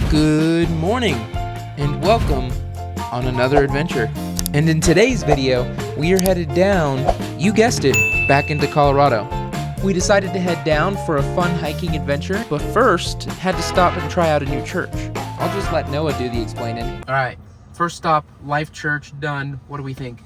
Good morning and welcome on another adventure. And in today's video, we are headed down, you guessed it, back into Colorado. We decided to head down for a fun hiking adventure, but first had to stop and try out a new church. I'll just let Noah do the explaining. All right, first stop, Life Church, done. What do we think?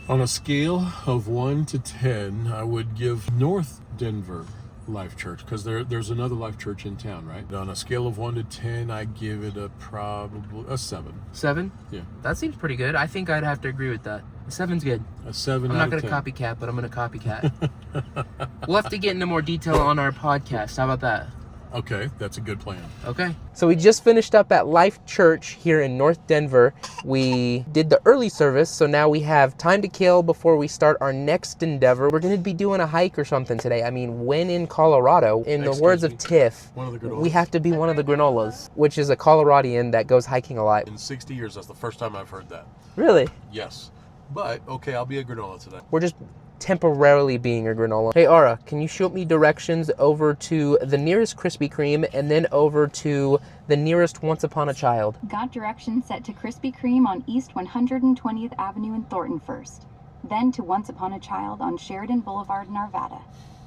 On a scale of 1 to 10, I would give North Denver Life Church, because there's another Life Church in town, right? On a scale of 1 to 10, I give it probably a 7. 7? Yeah. That seems pretty good. I think I'd have to agree with that. A 7's good. A 7 I'm out not of going to 10. copycat, but I'm going to copycat. We'll have to get into more detail on our podcast. How about that? Okay, that's a good plan. Okay. So we just finished up at Life Church here in North Denver. We did the early service, so now we have time to kill before we start our next endeavor. We're going to be doing a hike or something today. I mean, when in Colorado, in the words of Tiff, One of the granolas. we have to be one of the granolas, which is a Coloradian that goes hiking a lot. In 60 years, that's the first time I've heard that. Really? Yes. But, okay, I'll be a granola today. We're just temporarily being a granola. Hey, Ara, can you shoot me directions over to the nearest Krispy Kreme and then over to the nearest Once Upon a Child? Got directions set to Krispy Kreme on East 120th Avenue in Thornton first, then to Once Upon a Child on Sheridan Boulevard in Arvada.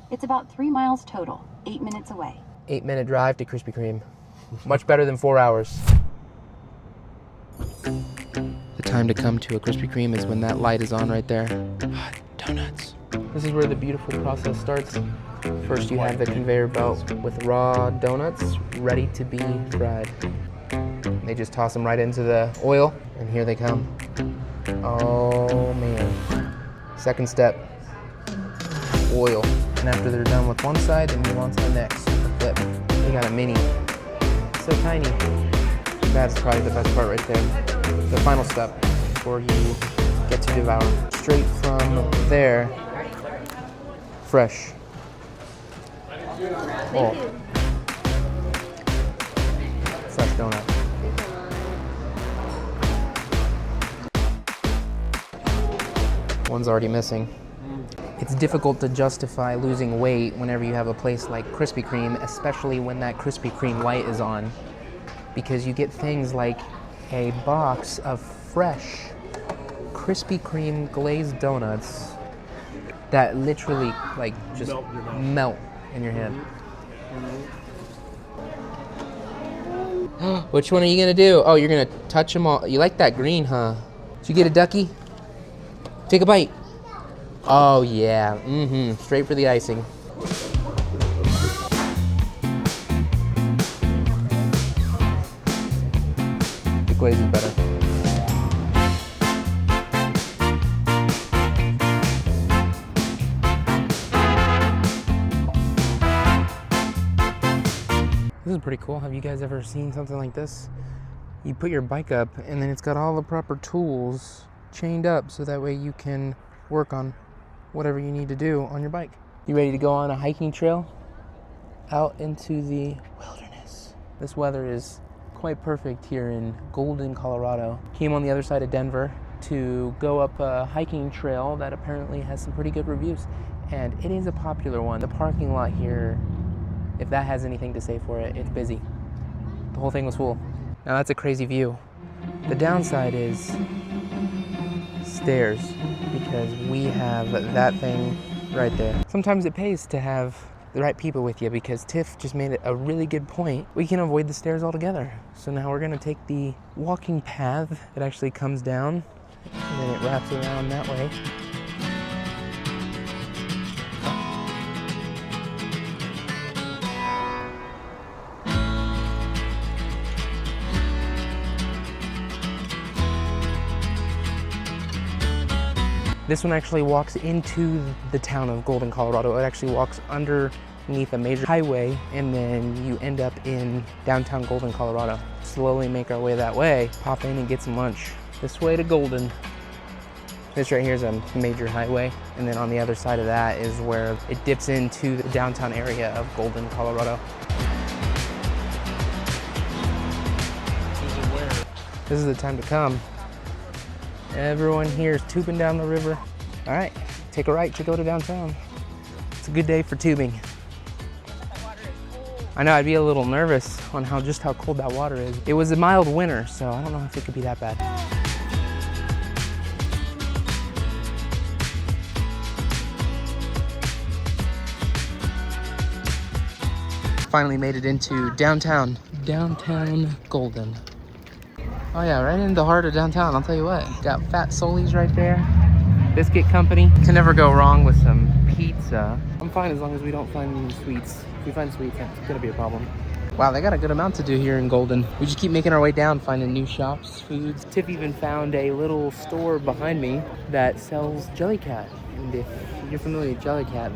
It's about 3 miles total, 8 minutes away. 8-minute drive to Krispy Kreme. Much better than 4 hours. The time to come to a Krispy Kreme is when that light is on right there. Hot donuts. This is where the beautiful process starts. First you have the conveyor belt with raw donuts ready to be fried. They just toss them right into the oil, and here they come. Oh man. Second step, oil. And after they're done with one side, they move on to the next. Flip. We got a mini. So tiny. That's probably the best part right there. The final step before you get to devour. Straight from there, fresh. Oh. Fresh donut. One's already missing. It's difficult to justify losing weight whenever you have a place like Krispy Kreme, especially when that Krispy Kreme light is on, because you get things like a box of fresh Krispy Kreme glazed donuts that literally like just melt in your hand. Which one are you gonna do? Oh, you're gonna touch them all. You like that green, huh? Did you get a ducky? Take a bite. Oh yeah, straight for the icing. The glaze is better. This is pretty cool. Have you guys ever seen something like this? You put your bike up and then it's got all the proper tools chained up so that way you can work on whatever you need to do on your bike. You ready to go on a hiking trail out into the wilderness? This weather is quite perfect here in Golden, Colorado. Came on the other side of Denver to go up a hiking trail that apparently has some pretty good reviews, and it is a popular one. The parking lot here, if that has anything to say for it, it's busy. The whole thing was full. Now that's a crazy view. The downside is stairs, because we have that thing right there. Sometimes it pays to have the right people with you, because Tiff just made a really good point. We can avoid the stairs altogether. So now we're gonna take the walking path that actually comes down, and then it wraps around that way. This one actually walks into the town of Golden, Colorado. It actually walks underneath a major highway, and then you end up in downtown Golden, Colorado. Slowly make our way that way, pop in and get some lunch. This way to Golden. This right here is a major highway, and then on the other side of that is where it dips into the downtown area of Golden, Colorado. This is the time to come. Everyone here is tubing down the river. All right, take a right to go to downtown. It's a good day for tubing. I know I'd be a little nervous on just how cold that water is. It was a mild winter, so I don't know if it could be that bad. Finally made it into downtown Golden. Oh yeah, right in the heart of downtown, I'll tell you what. Got Fat Soli's right there. Biscuit Company. Can never go wrong with some pizza. I'm fine as long as we don't find any sweets. If we find sweets, it's gonna be a problem. Wow, they got a good amount to do here in Golden. We just keep making our way down, finding new shops, foods. Tiff even found a little store behind me that sells Jellycat. And if you're familiar with Jellycat,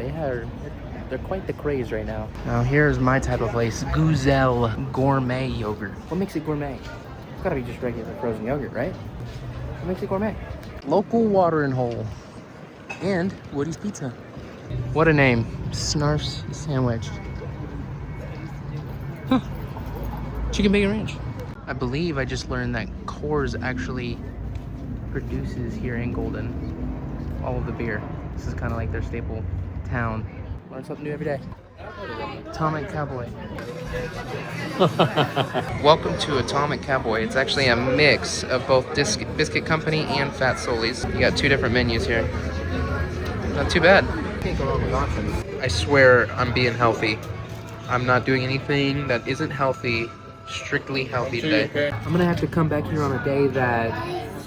they're quite the craze right now. Now here's my type of place, Guzelle Gourmet Yogurt. What makes it gourmet? It's gotta be just regular frozen yogurt, right? What makes it gourmet? Local watering hole and Woody's Pizza. What a name, Snarf's Sandwich. Huh. Chicken bacon ranch. I believe I just learned that Coors actually produces here in Golden all of the beer. This is kind of like their staple town. Learn something new every day. Atomic Cowboy. Welcome to Atomic Cowboy. It's actually a mix of both Biscuit Company and Fat Soli's. You got two different menus here. Not too bad. Can't go wrong with options. I swear I'm being healthy. I'm not doing anything that isn't healthy. Strictly healthy today. I'm gonna have to come back here on a day that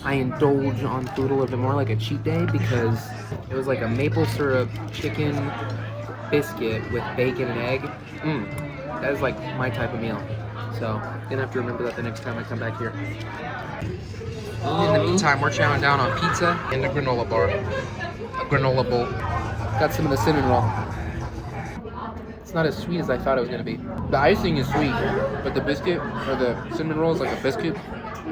I indulge on food a little bit more, like a cheat day, because it was like a maple syrup chicken biscuit with bacon and egg. That is like my type of meal. So gonna have to remember that the next time I come back here. In the meantime, we're chowing down on pizza and a granola bar. A granola bowl. Got some of the cinnamon roll. It's not as sweet as I thought it was gonna be. The icing is sweet, but the biscuit, or the cinnamon roll is like a biscuit.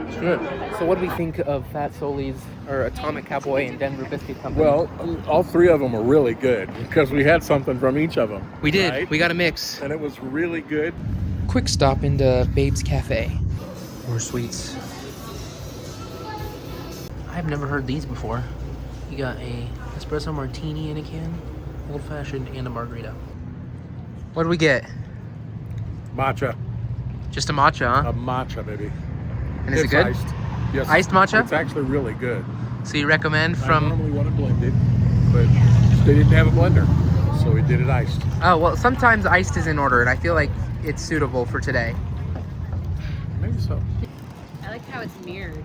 It's good. So what do we think of Fat Soli's, or Atomic Cowboy and Denver Biscuit Company? Well, all three of them are really good because we had something from each of them. We did. Right? We got a mix. And it was really good. Quick stop into Babe's Cafe. More sweets. I've never heard these before. You got a espresso martini in a can, old fashioned, and a margarita. What do we get? Matcha. Just a matcha, huh? A matcha, baby. And is it good? Iced. Yes. Iced matcha? It's actually really good. So you recommend I from... normally want it blended, but they didn't have a blender, so we did it iced. Oh, well, sometimes iced is in order, and I feel like it's suitable for today. Maybe so. I like how it's mirrored.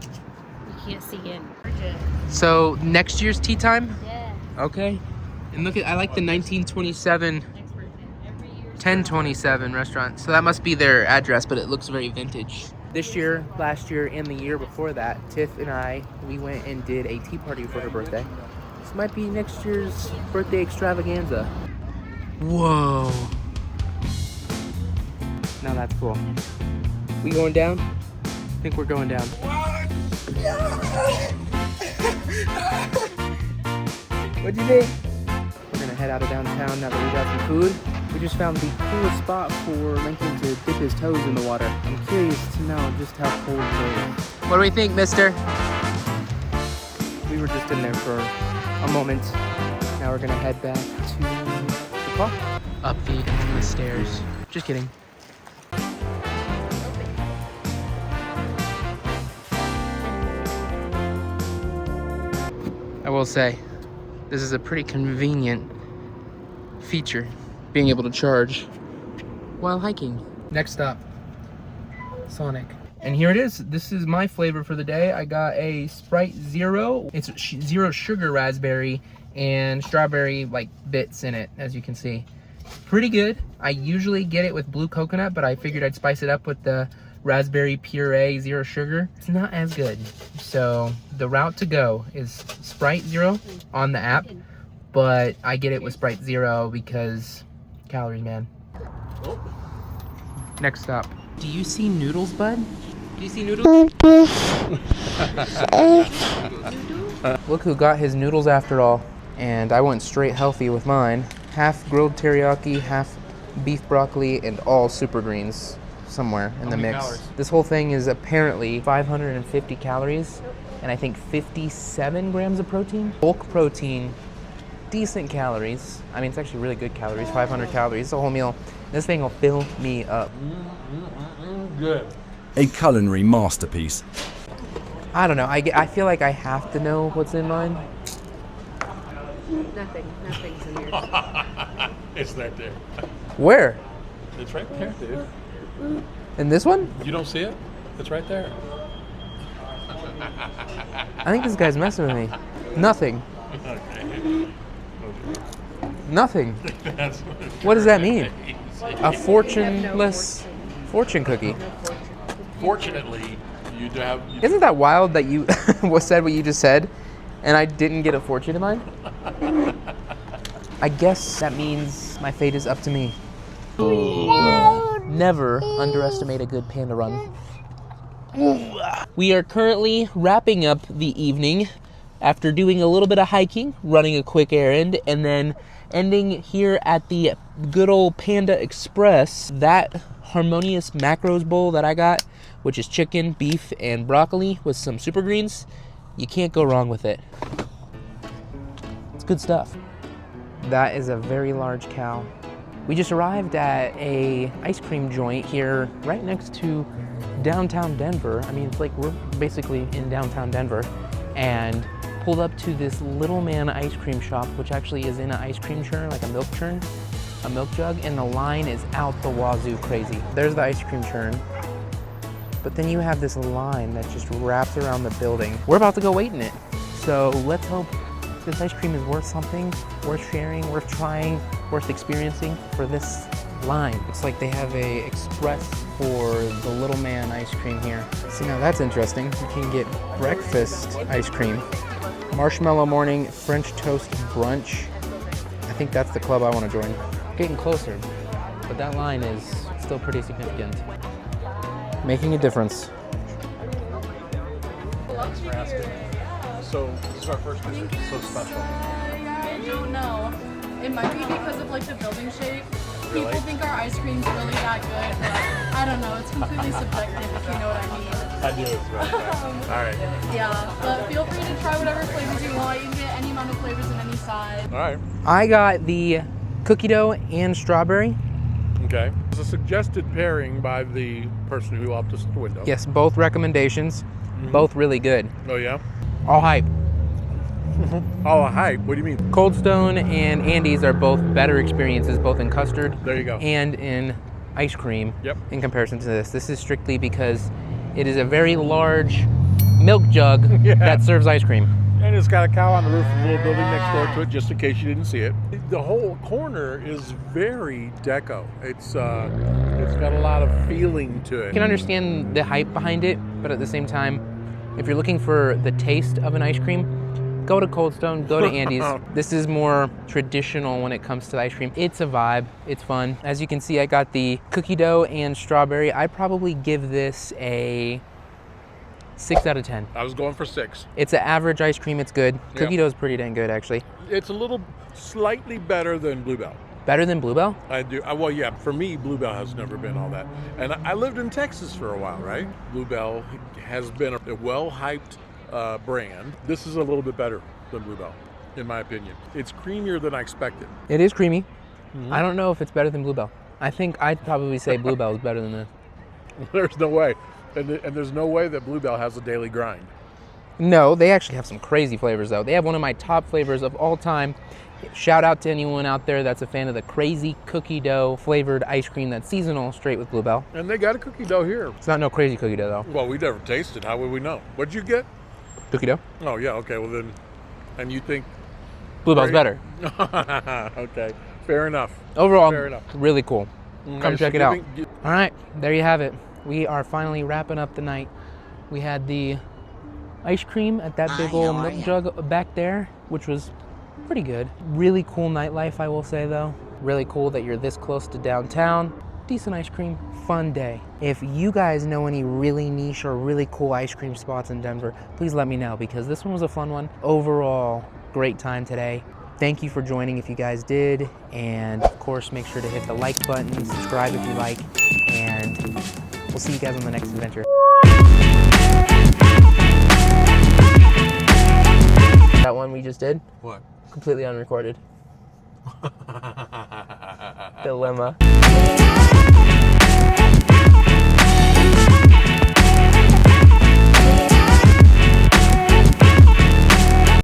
You can't see in. So next year's tea time? Yeah. Okay. And look at, I like the 1927, 1027 restaurant. So that must be their address, but it looks very vintage. This year, last year, and the year before that, Tiff and I, we went and did a tea party for her birthday. This might be next year's birthday extravaganza. Whoa. Now that's cool. We going down? I think we're going down. What'd you think? We're gonna head out of downtown now that we got some food. We just found the coolest spot for Lincoln to dip his toes in the water. I'm curious to know just how cold it is. What do we think, mister? We were just in there for a moment. Now we're gonna head back to the car. Up the stairs. Just kidding. I will say, this is a pretty convenient feature, being able to charge while hiking. Next up, Sonic. And here it is. This is my flavor for the day. I got a Sprite Zero. It's zero sugar raspberry and strawberry like bits in it, as you can see. Pretty good. I usually get it with blue coconut, but I figured I'd spice it up with the raspberry puree, zero sugar. It's not as good. So the route to go is Sprite Zero on the app, but I get it with Sprite Zero because calories, man. Next up. Do you see noodles, bud? Do you see noodles? Look who got his noodles after all. And I went straight healthy with mine. Half grilled teriyaki, half beef broccoli, and all super greens somewhere in the mix. Calories? This whole thing is apparently 550 calories and I think 57 grams of protein. Bulk protein, decent calories. I mean, it's actually really good calories, 500 calories, a whole meal. This thing will fill me up. Good. A culinary masterpiece. I don't know. I feel like I have to know what's in mine. Nothing's in yours. It's right there. Where? It's right there, dude. In this one? You don't see it? It's right there. I think this guy's messing with me. Nothing. Nothing. What does that mean? A fortuneless fortune cookie. Fortunately, you do have. Isn't that wild that you said what you just said, and I didn't get a fortune in mine? I guess that means my fate is up to me. Never underestimate a good panda run. We are currently wrapping up the evening after doing a little bit of hiking, running a quick errand, and then ending here at the good old Panda Express. That harmonious macros bowl that I got, which is chicken, beef, and broccoli with some super greens. You can't go wrong with it. It's good stuff. That is a very large cow. We just arrived at a ice cream joint here right next to downtown Denver. I mean, it's like we're basically in downtown Denver, and pulled up to this little man ice cream shop, which actually is in an ice cream churn, like a milk churn, a milk jug, and the line is out the wazoo crazy. There's the ice cream churn, but then you have this line that just wraps around the building. We're about to go wait in it, so let's hope this ice cream is worth something, worth sharing, worth trying, worth experiencing for this line. Looks like they have a express for the little man ice cream here. See, now that's interesting. You can get breakfast ice cream. Marshmallow morning, French toast brunch. I think that's the club I want to join. Getting closer, but that line is still pretty significant. Making a difference. Thanks for asking. So this is our first visit. It's so special. I don't know. It might be because of like the building shape. Really? People think our ice cream's really that good, but I don't know. It's completely subjective, if you know what I mean. I do as well. All right. Yeah, but feel free to try whatever flavors you want. You can get any amount of flavors in any size. All right. I got the cookie dough and strawberry. Okay. It's a suggested pairing by the person who helped us at the window. Yes, both recommendations, both really good. Oh, yeah? All hype. Oh, hype. What do you mean? Cold Stone and Andy's are both better experiences, both in custard There you go. and in ice cream. Yep. In comparison to this. This is strictly because it is a very large milk jug Yeah. that serves ice cream. And it's got a cow on the roof of the little building next door to it, just in case you didn't see it. The whole corner is very deco. It's got a lot of feeling to You it. can understand the hype behind it, but at the same time, if you're looking for the taste of an ice cream, go to Cold Stone, go to Andy's. This is more traditional when it comes to ice cream. It's a vibe, it's fun. As you can see, I got the cookie dough and strawberry. I'd probably give this a 6 out of 10. I was going for 6. It's an average ice cream, it's good. Cookie dough is pretty dang good, actually. It's a little slightly better than Bluebell. Better than Bluebell? I do. Well, yeah, for me, Bluebell has never been all that. And I lived in Texas for a while, right? Bluebell has been a well-hyped brand. This is a little bit better than Bluebell, in my opinion. It's creamier than I expected. It is creamy. I don't know if it's better than Bluebell. I think I'd probably say Bluebell is better than this. There's no way. And there's no way that Bluebell has a daily grind. No, they actually have some crazy flavors, though. They have one of my top flavors of all time. Shout out to anyone out there that's a fan of the crazy cookie dough flavored ice cream that's seasonal, straight with Bluebell. And they got a cookie dough here. It's not no crazy cookie dough, though. Well, we never tasted. How would we know? What'd you get? Cookie dough? Oh, yeah, okay, well then, and you think? Bluebell's better. Okay, fair enough. Overall, Fair enough. really cool. Come Okay, check so it out. you All right, there you have it. We are finally wrapping up the night. We had the ice cream at that big old milk jug back there, which was pretty good. Really cool nightlife, I will say, though. Really cool that you're this close to downtown. Decent ice cream, fun day. If you guys know any really niche or really cool ice cream spots in Denver, please let me know, because this one was a fun one. Overall, great time today. Thank you for joining if you guys did, and of course make sure to hit the like button, subscribe if you like, and we'll see you guys on the next adventure. That one we just did, What? completely unrecorded. Dilemma.